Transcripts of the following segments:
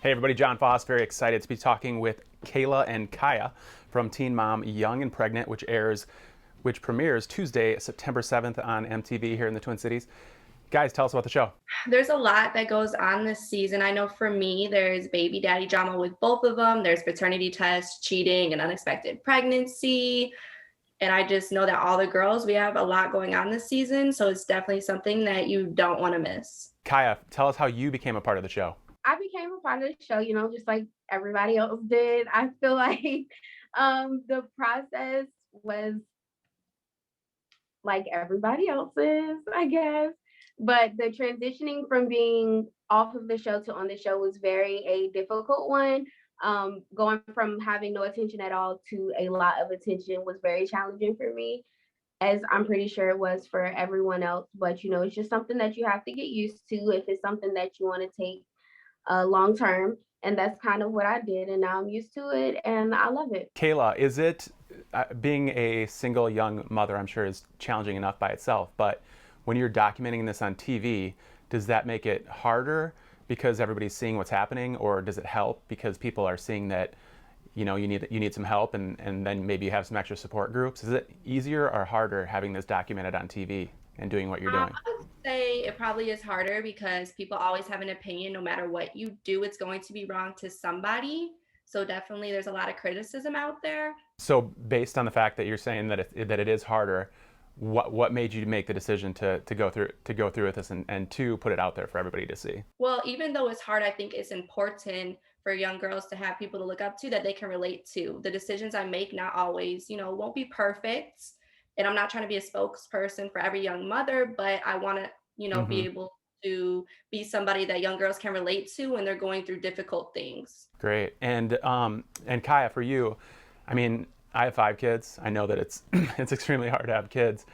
Hey everybody, John Foss. Very excited to be talking with Kayla and Kiaya from Teen Mom Young and Pregnant, which premieres Tuesday, September 7th on MTV here in the Twin Cities. Guys, tell us about the show. There's a lot that goes on this season. I know for me, there's baby daddy drama with both of them. There's paternity tests, cheating, and unexpected pregnancy. And I just know that all the girls, we have a lot going on this season. So it's definitely something that you don't want to miss. Kiaya, tell us how you became a part of the show. I became a part of the show, just like everybody else did. I feel like the process was like everybody else's, I guess. But the transitioning from being off of the show to on the show was very a difficult one. Going from having no attention at all to a lot of attention was very challenging for me, as I'm pretty sure it was for everyone else. But it's just something that you have to get used to if it's something that you want to take long term. And that's kind of what I did. And now I'm used to it and I love it. Kayla, is it being a single young mother, I'm sure is challenging enough by itself, but when you're documenting this on TV, does that make it harder because everybody's seeing what's happening, or does it help because people are seeing that you need some help, and then maybe you have some extra support groups? Is it easier or harder having this documented on TV and doing what you're I doing? would say it probably is harder because people always have an opinion. No matter what you do, it's going to be wrong to somebody. So definitely there's a lot of criticism out there. So based on the fact that you're saying that it is harder, what made you make the decision to go through with this, and to put it out there for everybody to see? Well, even though it's hard, I think it's important for young girls to have people to look up to that they can relate to. The decisions I make, not always, won't be perfect. And I'm not trying to be a spokesperson for every young mother, but I want to, be Hmm. able to be somebody that young girls can relate to when they're going through difficult things. Great. And Kiaya, for you, I mean, I have 5 kids. I know that it's it's extremely hard to have kids,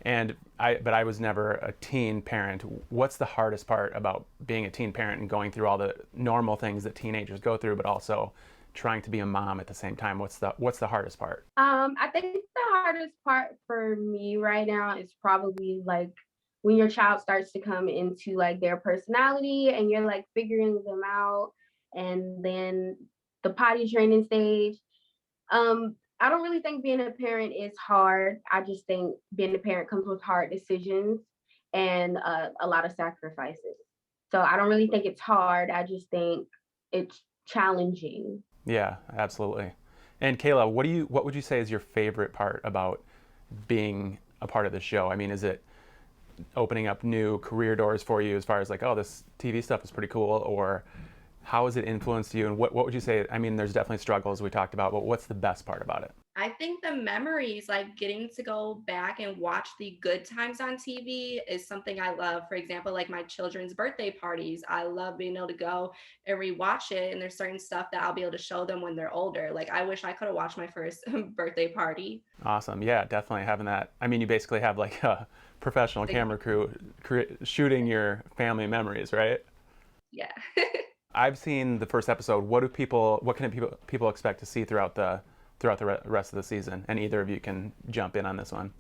but I was never a teen parent. What's the hardest part about being a teen parent and going through all the normal things that teenagers go through, but also trying to be a mom at the same time? What's the hardest part? I think the hardest part for me right now is probably like when your child starts to come into like their personality and you're like figuring them out, and then the potty training stage. I don't really think being a parent is hard. I just think being a parent comes with hard decisions and a lot of sacrifices. So I don't really think it's hard. I just think it's challenging. Yeah, absolutely. And Kayla, what would you say is your favorite part about being a part of the show? I mean, is it opening up new career doors for you as far as like, oh, this TV stuff is pretty cool, or how has it influenced you? And what would you say? I mean, there's definitely struggles we talked about, but what's the best part about it? I think the memories, like getting to go back and watch the good times on TV, is something I love. For example, like my children's birthday parties, I love being able to go and rewatch it. And there's certain stuff that I'll be able to show them when they're older. Like I wish I could have watched my first birthday party. Awesome. Yeah, definitely having that. I mean, you basically have like a professional Like, camera crew shooting your family memories, right? yeah. I've seen the first episode. What can people expect to see throughout the rest of the season? And either of you can jump in on this one.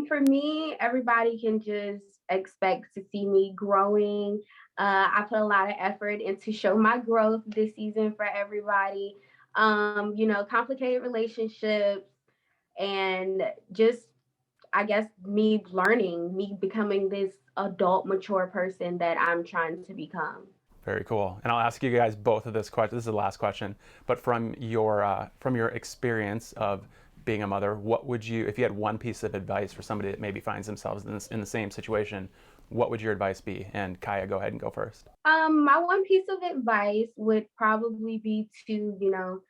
For me, everybody can just expect to see me growing. I put a lot of effort into show my growth this season for everybody. Complicated relationships and just, I guess, me learning, me becoming this adult, mature person that I'm trying to become. Very cool. And I'll ask you guys both of this question. This is the last question, but from your experience of being a mother, what would you, if you had one piece of advice for somebody that maybe finds themselves in the same situation, what would your advice be? And Kiaya, go ahead and go first. My one piece of advice would probably be to,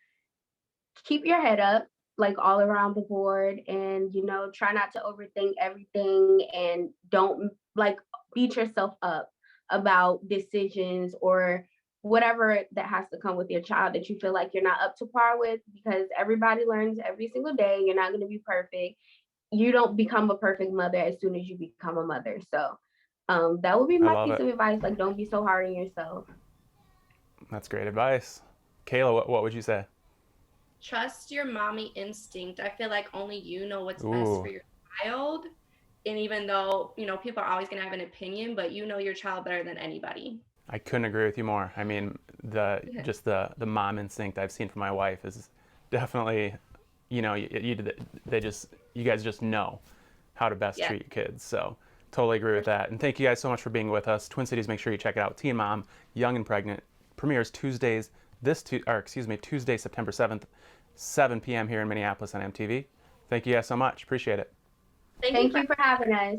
keep your head up, like all around the board, and try not to overthink everything, and don't like beat yourself up about decisions or whatever that has to come with your child that you feel like you're not up to par with, because everybody learns every single day. You're not going to be perfect. You don't become a perfect mother as soon as you become a mother. So that would be I my love piece it. of advice. Like, don't be so hard on yourself. That's great advice. Kayla, what would you say? Trust your mommy instinct. I feel like only you know what's best for Ooh, your child. And even though, people are always going to have an opinion, but you know your child better than anybody. I couldn't agree with you more. I mean, the Yeah. just the mom instinct I've seen from my wife is definitely, they just, you guys just know how to best Yeah. treat kids. So totally agree with that. And thank you guys so much for being with us. Twin Cities, make sure you check it out. Teen Mom, Young and Pregnant premieres Tuesday, September 7th, 7 p.m. here in Minneapolis on MTV. Thank you guys so much. Appreciate it. Thank you Thank for you for having us.